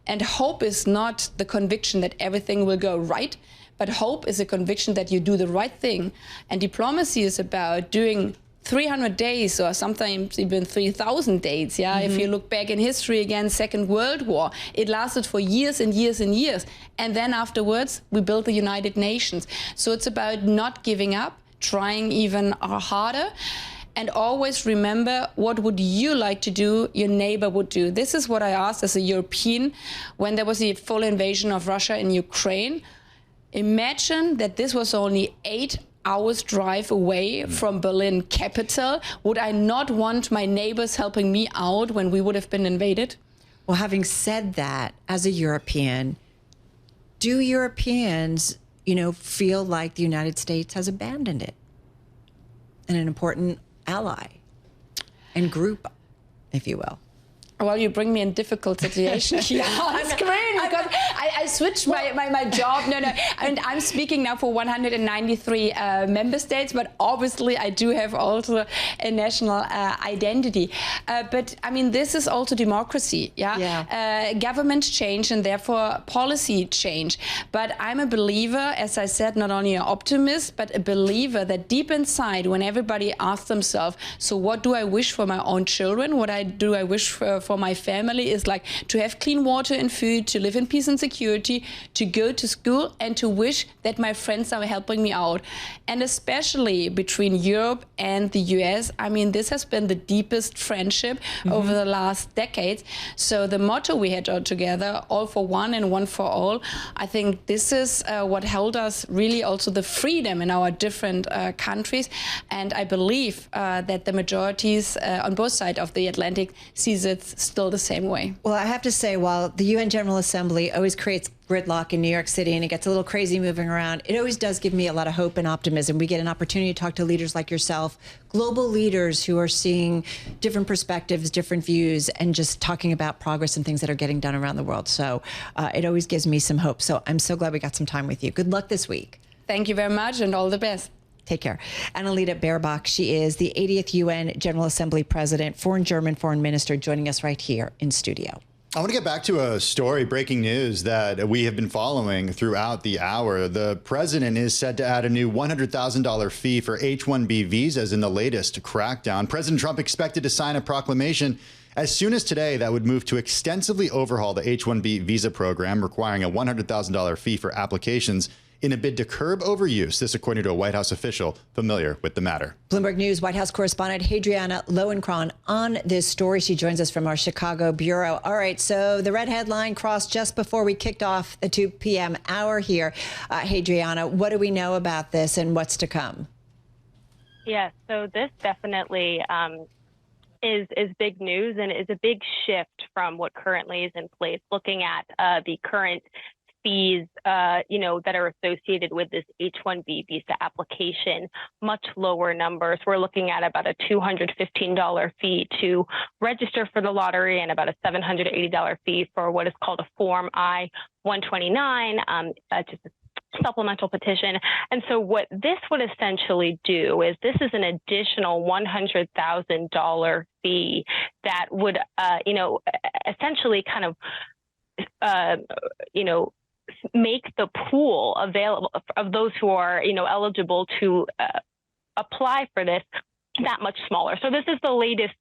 And hope is not the conviction that everything will go right, but hope is a conviction that you do the right thing. And diplomacy is about doing 300 days or sometimes even 3,000 days. Yeah, if you look back in history again, Second World War, it lasted for years and years and years. And then afterwards, we built the United Nations. So it's about not giving up, trying even harder. And always remember, what would you like to do, your neighbor would do. This is what I asked as a European when there was the full invasion of Russia in Ukraine. Imagine that this was only 8 hours drive away from Berlin capital. Would I not want my neighbors helping me out when we would have been invaded? Well, having said that, as a European, do Europeans, feel like the United States has abandoned it? And an important ally and group, if you will. Well, you bring me in difficult situations. Yeah, on screen, because I switched my job. No. And I'm speaking now for 193 member states, but obviously I do have also a national identity. But I mean, this is also democracy. Yeah. Government change and therefore policy change. But I'm a believer, as I said, not only an optimist, but a believer that deep inside, when everybody asks themselves, so what do I wish for my own children? What do I wish for my family is to have clean water and food, to live in peace and security, to go to school, and to wish that my friends are helping me out. And especially between Europe and the US, I mean, this has been the deepest friendship over the last decades. So the motto we had all together, all for one and one for all, I think this is what held us really also the freedom in our different countries. And I believe that the majorities on both sides of the Atlantic sees it still the same way. Well, I have to say, while the UN General Assembly always creates gridlock in New York City and it gets a little crazy moving around, it always does give me a lot of hope and optimism. We get an opportunity to talk to leaders like yourself, global leaders who are seeing different perspectives, different views, and just talking about progress and things that are getting done around the world. So it always gives me some hope. So I'm so glad we got some time with you. Good luck this week. Thank you very much and all the best. Take care. Annalena Baerbock, she is the 80th UN General Assembly President, German Foreign Minister, joining us right here in studio. I want to get back to a story, breaking news, that we have been following throughout the hour. The president is said to add a new $100,000 fee for H-1B visas in the latest crackdown. President Trump expected to sign a proclamation as soon as today that would move to extensively overhaul the H-1B visa program, requiring a $100,000 fee for applications in a bid to curb overuse. This according to a White House official familiar with the matter. Bloomberg News White House correspondent Hadriana Lowenkron on this story. She joins us from our Chicago bureau. All right, so the red headline crossed just before we kicked off the 2 p.m. hour here. Hadriana, what do we know about this and what's to come? Yes, so this definitely is big news and is a big shift from what currently is in place. Looking at the current fees, that are associated with this H-1B visa application, much lower numbers. We're looking at about a $215 fee to register for the lottery and about a $780 fee for what is called a Form I-129, just a supplemental petition. And so what this would essentially do is this is an additional $100,000 fee that would, essentially kind of, make the pool available of those who are, eligible to apply for this that much smaller. So this is the latest,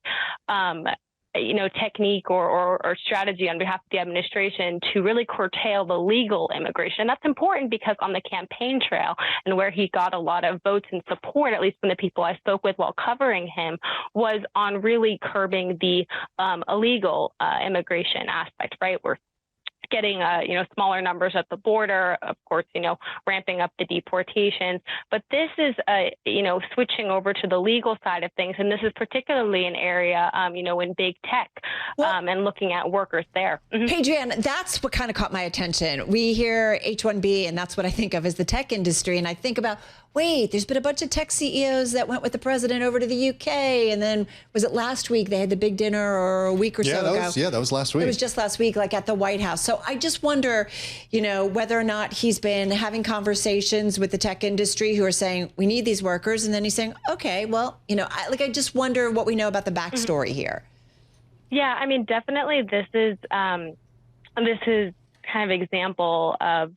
technique or strategy on behalf of the administration to really curtail the legal immigration. That's important because on the campaign trail and where he got a lot of votes and support, at least from the people I spoke with while covering him, was on really curbing the illegal immigration aspect, right? We're getting, smaller numbers at the border, of course, ramping up the deportations. But this is, switching over to the legal side of things. And this is particularly an area, in big tech and looking at workers there. Hadriana, that's what kind of caught my attention. We hear H-1B, and that's what I think of as the tech industry. And I think about wait, there's been a bunch of tech CEOs that went with the president over to the UK. And then was it last week they had the big dinner or a week or so ago? That was last week. It was just last week, like at the White House. So I just wonder, whether or not he's been having conversations with the tech industry who are saying, we need these workers. And then he's saying, okay, well, I just wonder what we know about the backstory here. Yeah, I mean, definitely this is kind of example of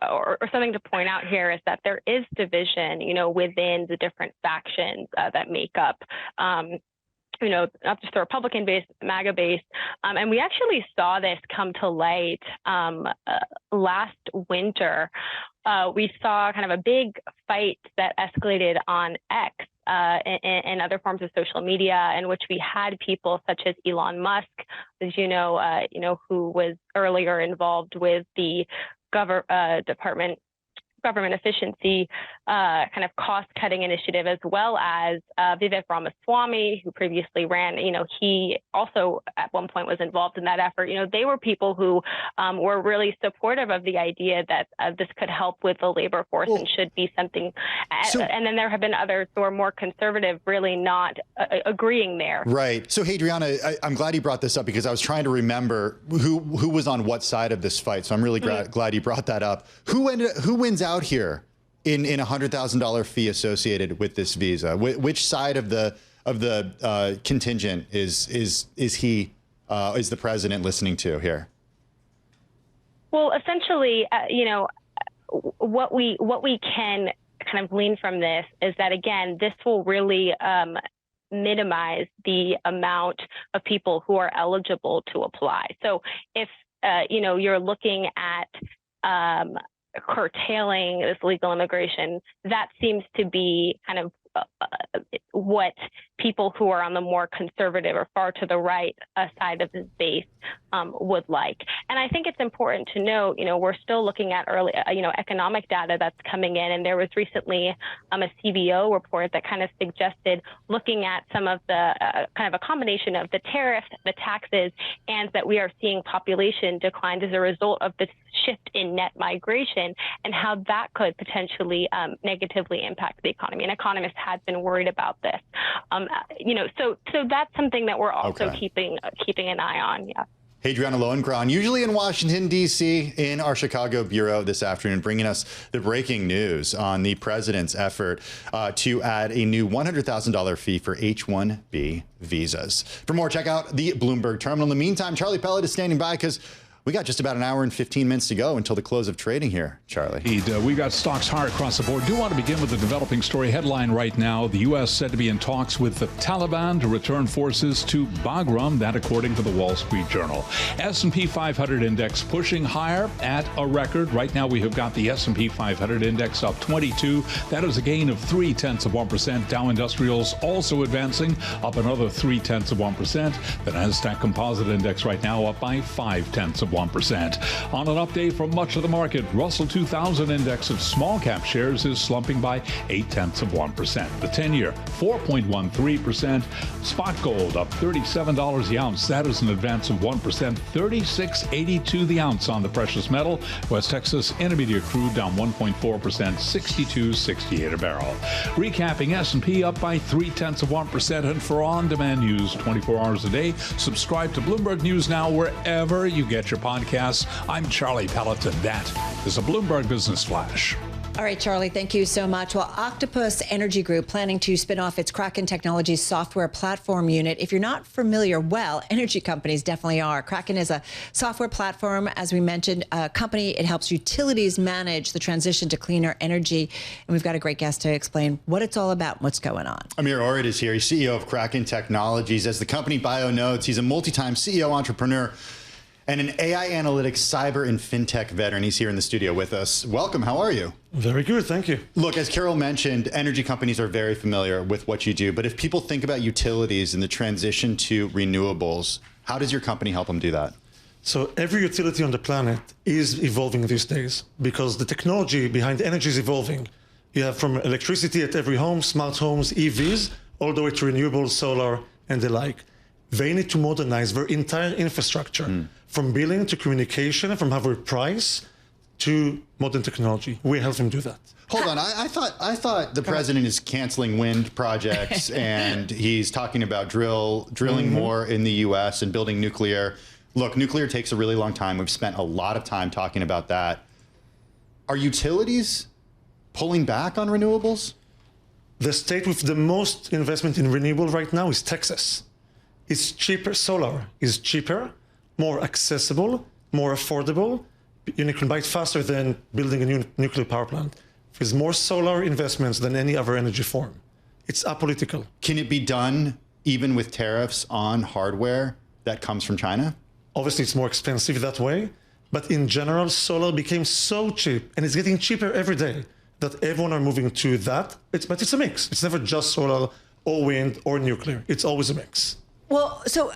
or something to point out here is that there is division, within the different factions that make up, not just the Republican base, the MAGA base. And we actually saw this come to light last winter. We saw kind of a big fight that escalated on X and other forms of social media, in which we had people such as Elon Musk, as who was earlier involved with the government efficiency kind of cost-cutting initiative, as well as Vivek Ramaswamy, who previously ran, he also at one point was involved in that effort. They were people who were really supportive of the idea that this could help with the labor force and should be something. And then there have been others who are more conservative, really not agreeing there. Right. So, Hadriana, I'm glad you brought this up, because I was trying to remember who was on what side of this fight. So I'm really glad you brought that up. Who wins out here in a $100,000 fee associated with this visa? Which side of the contingent is the president listening to here? Well, essentially, what we can kind of glean from this is that, again, this will really minimize the amount of people who are eligible to apply. So if you're looking at curtailing this legal immigration, that seems to be kind of what people who are on the more conservative or far to the right side of this base would like. And I think it's important to note, we're still looking at early, economic data that's coming in. And there was recently a CBO report that kind of suggested looking at some of the kind of a combination of the tariffs, the taxes, and that we are seeing population decline as a result of this shift in net migration, and how that could potentially negatively impact the economy. And economists had been worried about this. So that's something that we're also keeping an eye on. Yeah. Hadriana Lowenkron, usually in Washington, D.C., in our Chicago bureau this afternoon, bringing us the breaking news on the president's effort to add a new $100,000 fee for H-1B visas. For more, check out the Bloomberg terminal. In the meantime, Charlie Pellet is standing by, because we got just about an hour and 15 minutes to go until the close of trading here, Charlie. We got stocks higher across the board. Do want to begin with the developing story headline right now. The U.S. said to be in talks with the Taliban to return forces to Bagram, that according to the Wall Street Journal. S&P 500 index pushing higher at a record. Right now we have got the S&P 500 index up 22. That is a gain of 0.3%. Dow Industrials also advancing, up another 0.3%. The Nasdaq Composite Index right now up by 0.5%. 1%. On an update from much of the market, Russell 2000 index of small cap shares is slumping by 0.8%. The 10-year 4.13%. Spot gold up $37 the ounce. That is an advance of 1%. $36.82 the ounce on the precious metal. West Texas Intermediate crude down 1.4%. $62.68 a barrel. Recapping, S&P up by 0.3%. And for on-demand news 24 hours a day, subscribe to Bloomberg News Now wherever you get your podcasts. I'm Charlie Pellet, and that is a Bloomberg Business Flash. All right, Charlie, thank you so much. Well, Octopus Energy Group planning to spin off its Kraken Technologies software platform unit. If you're not familiar, well, energy companies definitely are. Kraken is a software platform, as we mentioned, a company. It helps utilities manage the transition to cleaner energy. And we've got a great guest to explain what it's all about and what's going on. Amir Orad is here. He's CEO of Kraken Technologies. As the company bio notes, he's a multi-time CEO entrepreneur and an AI analytics, cyber, and fintech veteran. He's here in the studio with us. Welcome. How are you? Very good. Thank you. Look, as Carol mentioned, energy companies are very familiar with what you do. But if people think about utilities and the transition to renewables, how does your company help them do that? So every utility on the planet is evolving these days because the technology behind energy is evolving. You have from electricity at every home, smart homes, EVs, all the way to renewables, solar, and the like. They need to modernize their entire infrastructure, from billing to communication, from how we price to modern technology. We help them do that. Hold on, I thought the president is canceling wind projects and he's talking about drilling more in the U.S. and building nuclear. Look, nuclear takes a really long time. We've spent a lot of time talking about that. Are utilities pulling back on renewables? The state with the most investment in renewable right now is Texas. It's cheaper. Solar is cheaper, more accessible, more affordable. You can buy it faster than building a new nuclear power plant. There's more solar investments than any other energy form. It's apolitical. Can it be done even with tariffs on hardware that comes from China? Obviously, it's more expensive that way. But in general, solar became so cheap, and it's getting cheaper every day, that everyone are moving to that. But it's a mix. It's never just solar or wind or nuclear. It's always a mix. Well, so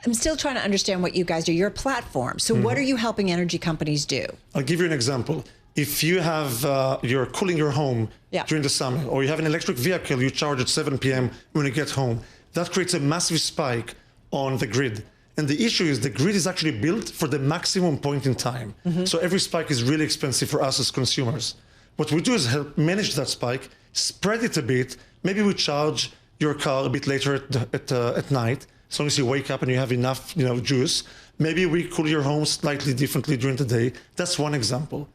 I'm still trying to understand what you guys do. You're a platform. So what are you helping energy companies do? I'll give you an example. If you have, you're cooling your home during the summer, or you have an electric vehicle you charge at 7 p.m. when you get home, that creates a massive spike on the grid. And the issue is the grid is actually built for the maximum point in time. So every spike is really expensive for us as consumers. What we do is help manage that spike, spread it a bit. Maybe we charge your car a bit later at night, as long as you wake up and you have enough juice. Maybe we cool your home slightly differently during the day. That's one example.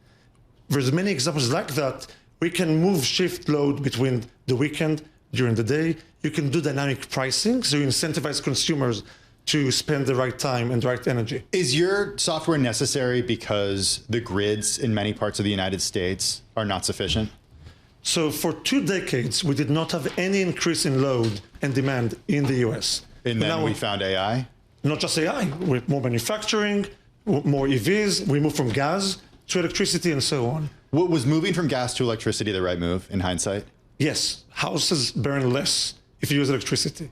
There's many examples like that. We can shift load between the weekend, during the day. You can do dynamic pricing, so you incentivize consumers to spend the right time and the right energy. Is your software necessary because the grids in many parts of the United States are not sufficient? So for 2 decades, we did not have any increase in load and demand in the US. And then we found AI? Not just AI, with more manufacturing, more EVs, we moved from gas to electricity and so on. What was moving from gas to electricity the right move in hindsight? Yes, houses burn less if you use electricity.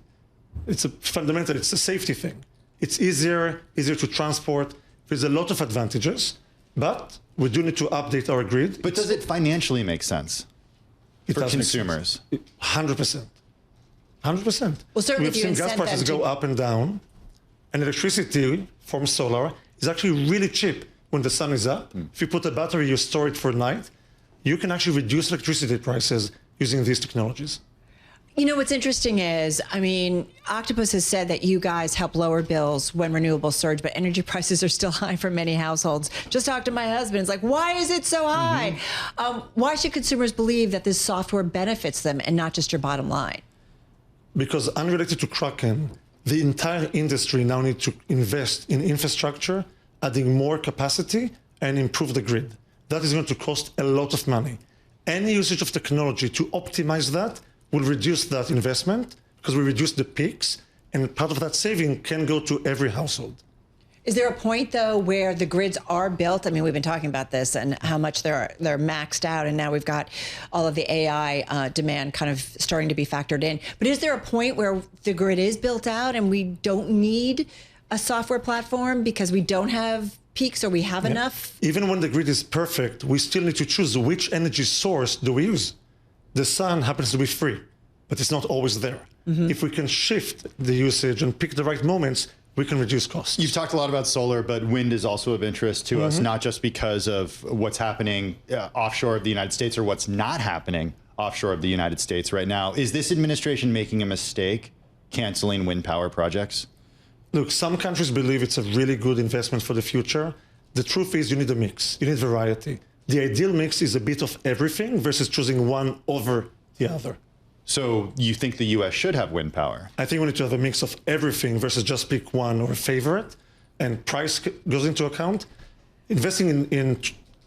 It's a safety thing. It's easier to transport. There's a lot of advantages, but we do need to update our grid. But does it financially make sense for consumers? 100%. 100%. Well, certainly we've seen gas prices go up and down, and electricity from solar is actually really cheap when the sun is up. If you put a battery, you store it for night, you can actually reduce electricity prices using these technologies. You know, what's interesting is, Octopus has said that you guys help lower bills when renewables surge, but energy prices are still high for many households. Just talked to my husband. It's like, why is it so high? Why should consumers believe that this software benefits them and not just your bottom line? Because unrelated to Kraken, the entire industry now needs to invest in infrastructure, adding more capacity and improve the grid. That is going to cost a lot of money. Any usage of technology to optimize that will reduce that investment because we reduce the peaks, and part of that saving can go to every household. Is there a point, though, where the grids are built? We've been talking about this and how much they're maxed out, and now we've got all of the AI demand kind of starting to be factored in. But is there a point where the grid is built out and we don't need a software platform because we don't have peaks or we have enough? Even when the grid is perfect, we still need to choose which energy source do we use. The sun happens to be free, but it's not always there. If we can shift the usage and pick the right moments, we can reduce costs. You've talked a lot about solar, but wind is also of interest to us, not just because of what's happening offshore of the United States or what's not happening offshore of the United States right now. Is this administration making a mistake canceling wind power projects? Look, some countries believe it's a really good investment for the future. The truth is you need a mix. You need variety. The ideal mix is a bit of everything versus choosing one over the other. So you think the U.S. should have wind power? I think we need to have a mix of everything versus just pick one or favor it. And price goes into account. Investing in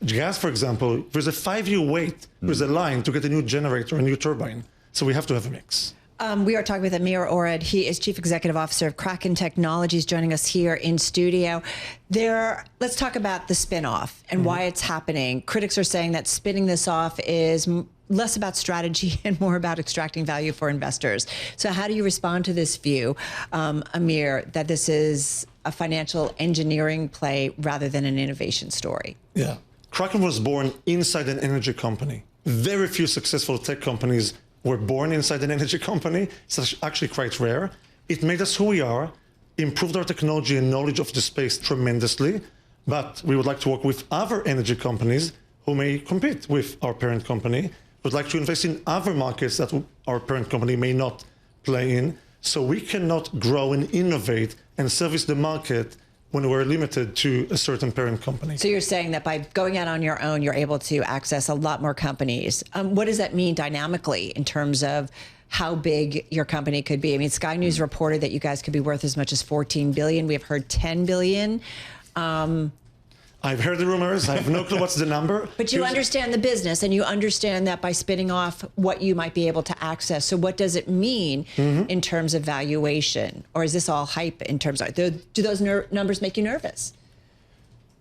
gas, for example, there's a 5-year wait. There's a line to get a new generator, a new turbine. So we have to have a mix. We are talking with Amir Orad. He is Chief Executive Officer of Kraken Technologies, joining us here in studio. Let's talk about the spin-off and why it's happening. Critics are saying that spinning this off is less about strategy and more about extracting value for investors. So how do you respond to this view, Amir, that this is a financial engineering play rather than an innovation story? Yeah. Kraken was born inside an energy company. Very few successful tech companies were born inside an energy company. It's actually quite rare. It made us who we are, improved our technology and knowledge of the space tremendously, But we would like to work with other energy companies who may compete with our parent company. We would like to invest in other markets that our parent company may not play in. So we cannot grow and innovate and service the market when we're limited to a certain parent company. So you're saying that by going out on your own, you're able to access a lot more companies. What does that mean dynamically in terms of how big your company could be? I mean, Sky News reported that you guys could be worth as much as $14 billion. We have heard $10 billion. I've heard the rumors. I have no clue what's the number. But you understand the business, and you understand that by spinning off what you might be able to access. So what does it mean in terms of valuation? Or is this all hype in terms of, do those numbers make you nervous?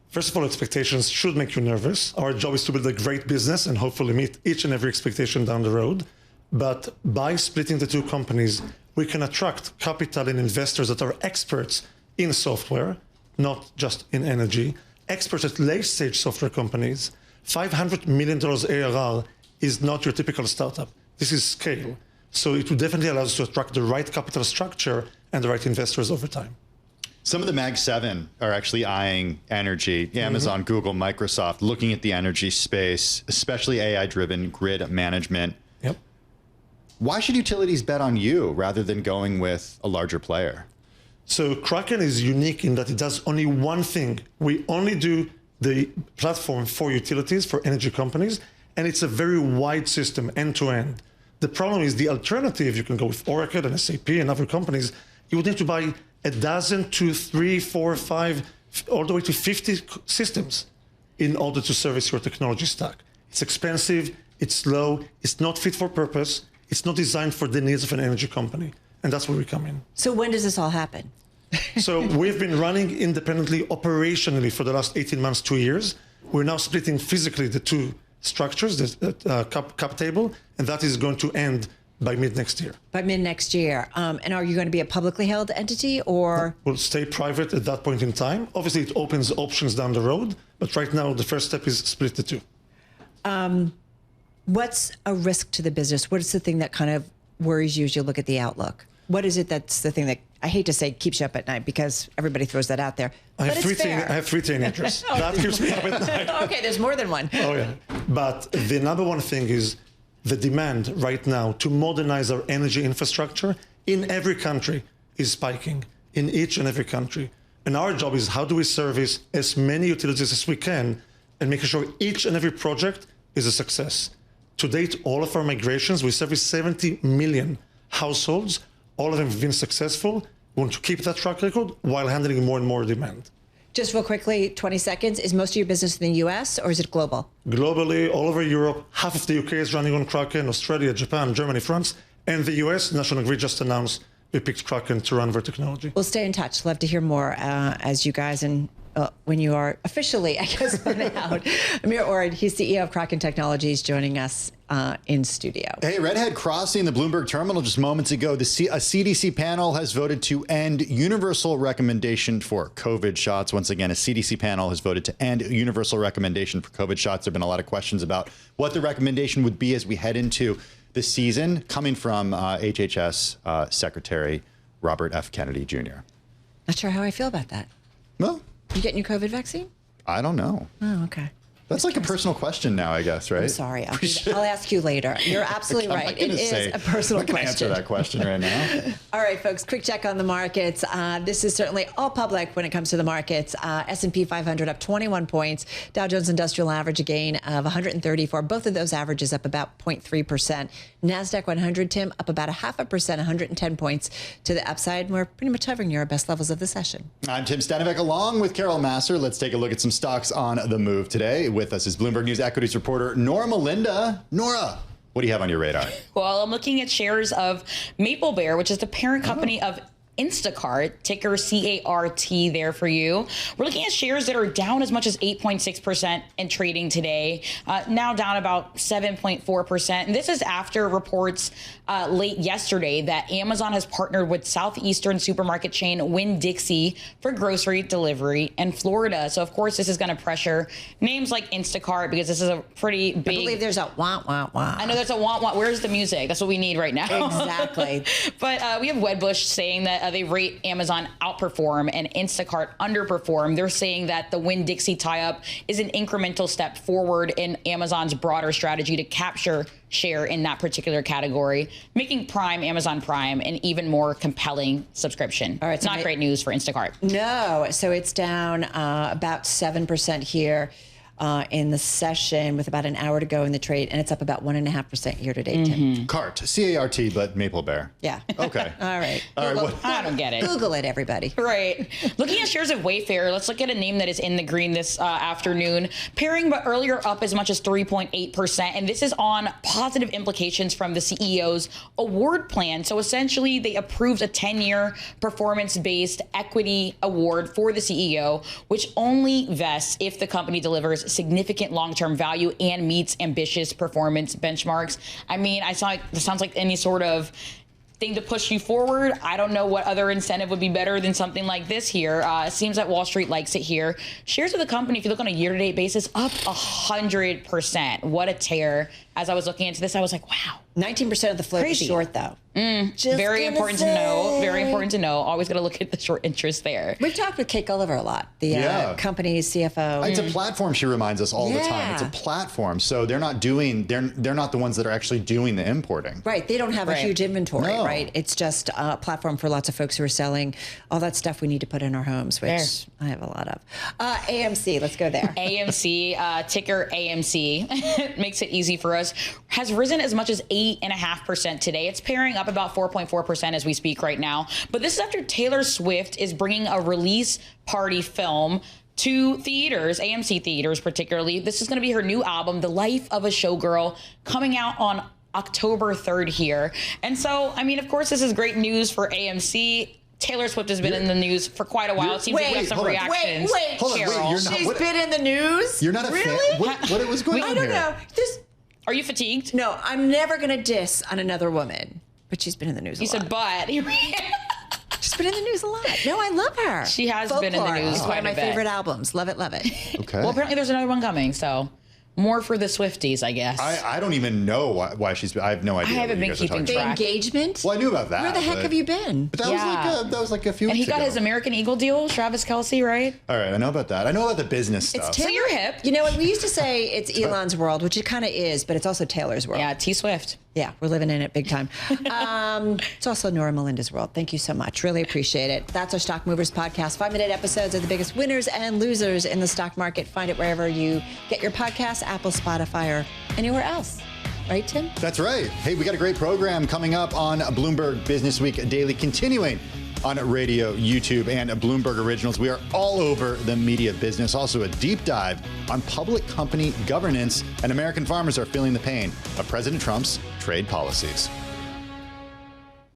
First of all, expectations should make you nervous. Our job is to build a great business and hopefully meet each and every expectation down the road. But by splitting the two companies, we can attract capital and investors that are experts in software, not just in energy, experts at late-stage software companies. $500 million ARR is not your typical startup. This is scale. So it would definitely allow us to attract the right capital structure and the right investors over time. Some of the Mag 7 are actually eyeing energy. Amazon, Google, Microsoft, looking at the energy space, especially AI-driven grid management. Yep. Why should utilities bet on you rather than going with a larger player? So Kraken is unique in that it does only one thing. We only do the platform for utilities, for energy companies, and it's a very wide system, end-to-end. The problem is the alternative, you can go with Oracle and SAP and other companies, you would need to buy 12, 2, 3, 4, 5, all the way to 50 systems in order to service your technology stack. It's expensive, it's slow, it's not fit for purpose, it's not designed for the needs of an energy company. And that's where we come in. So when does this all happen? So we've been running independently, operationally for the last 18 months, 2 years. We're now splitting physically the two structures, the cap table, and that is going to end by mid next year. By mid next year. And are you going to be a publicly held entity or? We'll stay private at that point in time. Obviously, it opens options down the road, but right now the first step is split the two. What's a risk to the business? What is the thing that kind of worries you as you look at the outlook? What is it that's the thing that, I hate to say, keeps you up at night because everybody throws that out there. I have three teenagers. That keeps me up at night. Okay, there's more than one. Oh, yeah. But the number one thing is the demand right now to modernize our energy infrastructure in every country is spiking, in each and every country. And our job is how do we service as many utilities as we can and making sure each and every project is a success. To date, all of our migrations, we service 70 million households. All of them have been successful. We want to keep that track record while handling more and more demand. Just real quickly, 20 seconds. Is most of your business in the US or is it global? Globally, all over Europe, half of the UK is running on Kraken, Australia, Japan, Germany, France, and the US. National Grid just announced we picked Kraken to run their technology. We'll stay in touch. Love to hear more as you guys and when you are officially, I guess, spun out. Amir Orad, he's CEO of Kraken Technologies, joining us in studio. Hey, Redhead crossing the Bloomberg terminal just moments ago. A CDC panel has voted to end universal recommendation for COVID shots. Once again, a CDC panel has voted to end universal recommendation for COVID shots. There have been a lot of questions about what the recommendation would be as we head into the season, coming from HHS Secretary Robert F. Kennedy Jr. Not sure how I feel about that. Well, you getting your COVID vaccine? I don't know. Oh, okay. That's like a personal question now, I guess, right? I'm sorry. I'll ask you later. You're absolutely right. It is a personal question. I can answer that question right now. All right, folks, quick check on the markets. This is certainly all public when it comes to the markets. S&P 500 up 21 points. Dow Jones Industrial Average a gain of 134. Both of those averages up about 0.3%. NASDAQ 100, Tim, up about 0.5%, 110 points to the upside. We're pretty much hovering near our best levels of the session. I'm Tim Stanovic along with Carol Masser. Let's take a look at some stocks on the move today. With us is Bloomberg News equities reporter Norah Mulinda. Norah, what do you have on your radar? Well, I'm looking at shares of Maple Bear, which is the parent company of Instacart, ticker CART there for you. We're looking at shares that are down as much as 8.6% in trading today, now down about 7.4%. And this is after reports late yesterday that Amazon has partnered with southeastern supermarket chain Winn-Dixie for grocery delivery in Florida. So, of course, this is going to pressure names like Instacart because this is a pretty big... I believe there's a wah, wah, wah. I know there's a wah, wah. Where's the music? That's what we need right now. Exactly. But we have Wedbush saying that they rate Amazon outperform and Instacart underperform. They're saying that the Winn-Dixie tie-up is an incremental step forward in Amazon's broader strategy to capture share in that particular category, making Amazon Prime, an even more compelling subscription. All right, so not great news for Instacart. No, so it's down about 7% here in the session with about an hour to go in the trade, and it's up about 1.5% year to date, Tim. CART, C-A-R-T, but Maple Bear. Yeah. Okay. All right. All right. I don't get it. Google it, everybody. Right. Looking at shares of Wayfair, let's look at a name that is in the green this afternoon. Pairing, but earlier up as much as 3.8%. And this is on positive implications from the CEO's award plan. So essentially, they approved a 10-year performance-based equity award for the CEO, which only vests if the company delivers significant long-term value and meets ambitious performance benchmarks. I mean, it sounds like any sort of thing to push you forward. I don't know what other incentive would be better than something like this here. It seems that Wall Street likes it here. Shares of the company, if you look on a year-to-date basis, up 100%. What a tear. As I was looking into this, I was like, wow. 19% of the float is short, though. Very important to know. Very important to know. Always got to look at the short interest there. We've talked with Kate Gulliver a lot, the company's CFO. It's a platform, she reminds us all the time. It's a platform. So they're not the ones that are actually doing the importing. Right. They don't have a huge inventory, right? It's just a platform for lots of folks who are selling all that stuff we need to put in our homes, which I have a lot of. AMC, let's go there. AMC, ticker AMC, makes it easy for us, has risen as much as 8.5% today. It's pairing up about 4.4% as we speak right now. But this is after Taylor Swift is bringing a release party film to theaters, AMC theaters particularly. This is going to be her new album, The Life of a Showgirl, coming out on October 3rd here. And so, I mean, of course, this is great news for AMC. Taylor Swift has been in the news for quite a while. It seems like we have some reactions. She's been in the news? You're not a fan? What was going on here? I don't know. Are you fatigued? No, I'm never going to diss on another woman. But she's been in the news a lot. You said but. She's been in the news a lot. No, I love her. She has been in the news quite a bit. One of my favorite albums. Love it, love it. Okay. Well, apparently there's another one coming, so more for the Swifties, I guess. I don't even know why she's. I have no idea. I haven't been keeping track. The engagement? Well, I knew about that. Where the heck have you been? But that was like a few. And he weeks got ago. his American Eagle deal, Travis Kelce, right? All right, I know about that. I know about the business stuff. So you're hip. You know what? We used to say it's Elon's world, which it kind of is, but it's also Taylor's world. Yeah, T Swift. Yeah, we're living in it big time. It's also Norah Mulinda's world. Thank you so much. Really appreciate it. That's our Stock Movers podcast. 5-minute episodes of the biggest winners and losers in the stock market. Find it wherever you get your podcasts, Apple, Spotify, or anywhere else. Right, Tim? That's right. Hey, we got a great program coming up on Bloomberg Businessweek Daily, continuing on radio, YouTube, and Bloomberg Originals. We are all over the media business. Also a deep dive on public company governance, and American farmers are feeling the pain of President Trump's trade policies.